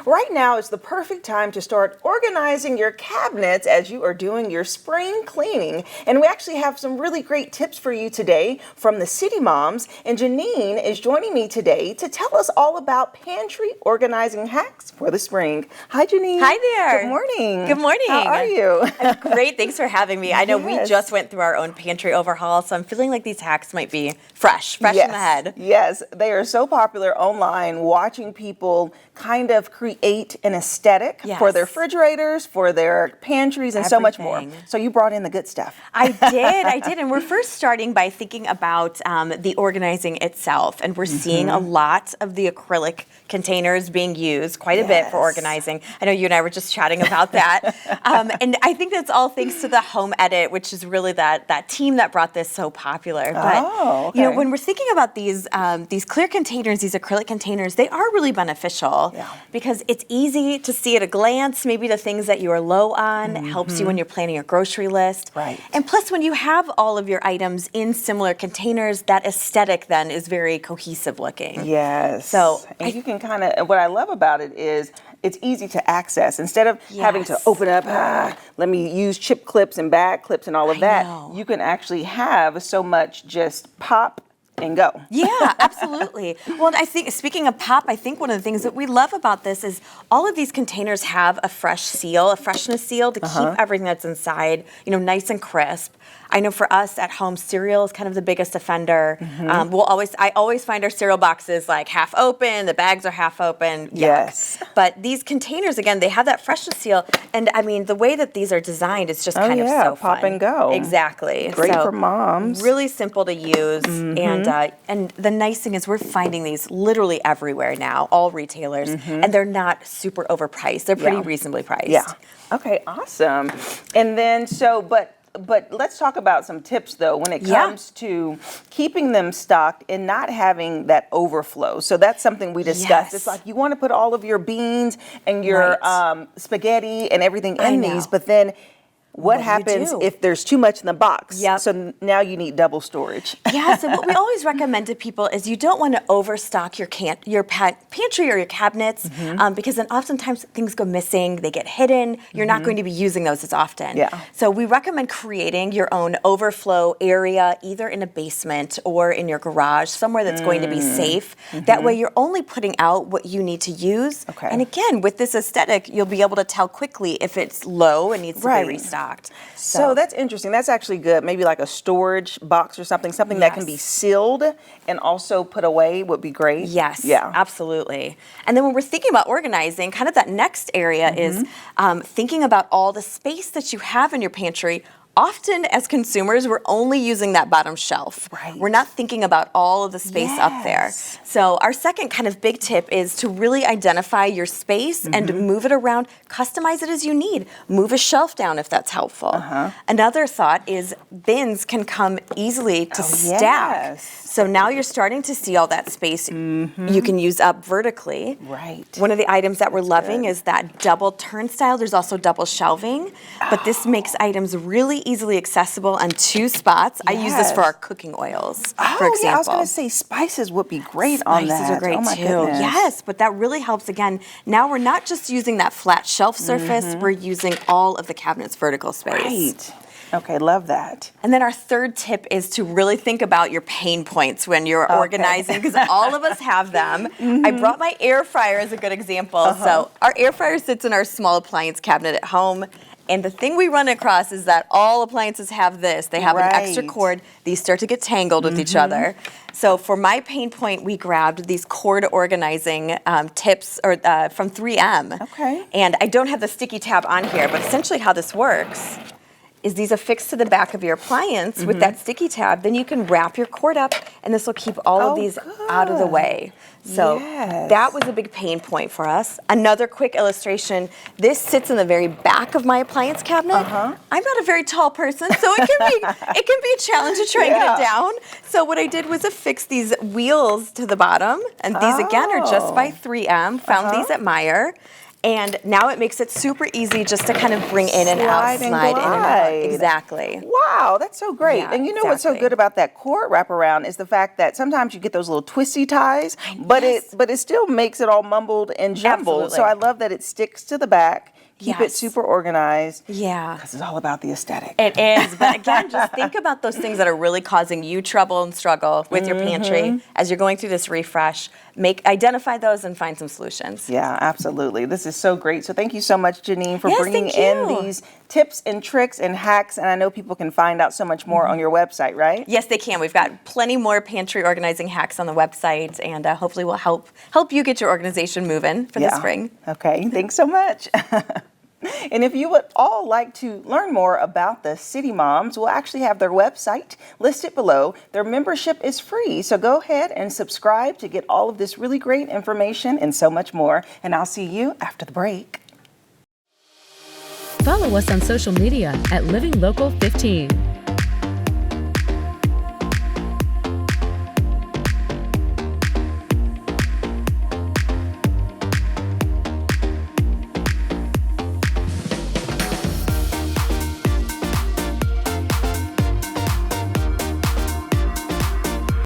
right now is the perfect time to start organizing your cabinets as you are doing your spring cleaning. And we actually have some really great tips for you today from the City Moms. And Jeanine is joining me today to tell us all about pantry organizing hacks for the spring. Hi, Jeanine. Hi there. Good morning. Good morning. How are you? I'm great. Thanks for having me. I know Yes. we just went through our own pantry overhaul, so I'm feeling like these hacks might be fresh in the head. Yes, they are so popular online, watching people kind of create an aesthetic for their refrigerators, for their pantries, and so much more. So you brought in the good stuff. I did. And we're first starting by thinking about the organizing itself. And we're seeing a lot of the acrylic containers being used quite a bit for organizing. I know you and I were just chatting about that. And I think that's all thanks to the Home Edit, which is really that team that brought this so popular. But you know, when we're thinking about these clear containers, these acrylic containers, they are really beneficial because it's easy to see at a glance maybe the things that you are low on. It helps you when you're planning your grocery list. And plus, when you have all of your items in similar containers, that aesthetic then is very cohesive looking. Yes. So and you can kind of, what I love about it is it's easy to access. Instead of having to open up, let me use chip clips and bag clips and all of that, you can actually have so much just pop and go. Yeah, absolutely. Well, I think, speaking of pop, I think one of the things that we love about this is all of these containers have a fresh seal, a freshness seal to keep everything that's inside, you know, nice and crisp. I know for us at home, cereal is kind of the biggest offender. I always find our cereal boxes like half open, the bags are half open. Yes. But these containers, again, they have that freshness seal. And I mean, the way that these are designed is just kind of so fun. Pop and go. Exactly. Great for moms. Really simple to use. And the nice thing is we're finding these literally everywhere now, all retailers, and they're not super overpriced. They're pretty reasonably priced. Yeah. Okay, awesome. And then but let's talk about some tips, though, when it comes to keeping them stocked and not having that overflow. So that's something we discussed. It's like you want to put all of your beans and your spaghetti and everything in these, but then what happens if there's too much in the box? So now you need double storage. So what we always recommend to people is you don't want to overstock your pantry or your cabinets because then oftentimes things go missing, they get hidden, you're not going to be using those as often. So we recommend creating your own overflow area either in a basement or in your garage, somewhere that's going to be safe. That way you're only putting out what you need to use. And again, with this aesthetic, you'll be able to tell quickly if it's low and needs to be restocked. So that's interesting. That's actually good. Maybe like a storage box or something that can be sealed and also put away would be great. Yes, absolutely. And then when we're thinking about organizing, kind of that next area is thinking about all the space that you have in your pantry. Often as consumers, we're only using that bottom shelf. We're not thinking about all of the space up there. So our second kind of big tip is to really identify your space and move it around, customize it as you need. Move a shelf down if that's helpful. Another thought is bins can come easily to stack. So now you're starting to see all that space you can use up vertically. One of the items that we're loving is that double turnstile. There's also double shelving, but this makes items really easily accessible on two spots. I use this for our cooking oils, for example. I was going to say spices would be great on that. Spices are great too. Yes, but that really helps. Again, now we're not just using that flat shelf surface, we're using all of the cabinet's vertical space. Okay, love that. And then our third tip is to really think about your pain points when you're organizing, because all of us have them. I brought my air fryer as a good example. So our air fryer sits in our small appliance cabinet at home. And the thing we run across is that all appliances have this. They have an extra cord. These start to get tangled with each other. So for my pain point, we grabbed these cord organizing tips from 3M. And I don't have the sticky tab on here, but essentially how this works is these affixed to the back of your appliance with that sticky tab. Then you can wrap your cord up, and this will keep all of these out of the way. So that was a big pain point for us. Another quick illustration, this sits in the very back of my appliance cabinet. I'm not a very tall person, so it can be a challenge to try and get it down. So what I did was affix these wheels to the bottom, and these again are just by 3M, found these at Meijer. And now it makes it super easy just to kind of bring in and out, Slide and slide in and out. glide. Exactly. Wow, that's so great. Yeah, And you know what's so exactly. good about that cord wraparound is the fact that sometimes you get those little twisty ties, but Yes. it still makes it all mumbled and jumbled. Absolutely. So I love that it sticks to the back. Keep it Yes. super organized. Yeah. Because it's all about the aesthetic. It is, but again, just think about those things that are really causing you trouble and struggle with your pantry as you're going through this refresh. Identify those and find some solutions. Yeah, absolutely. This is so great. So thank you so much, Jeanine, for Yes, bringing thank in you. these tips and tricks and hacks. And I know people can find out so much more on your website, right? Yes, they can. We've got plenty more pantry organizing hacks on the website, and hopefully we'll help you get your organization moving for the spring. Okay, thanks so much. And if you would all like to learn more about the City Moms, we'll actually have their website listed below. Their membership is free, so go ahead and subscribe to get all of this really great information and so much more. And I'll see you after the break. Follow us on social media at Living Local 15.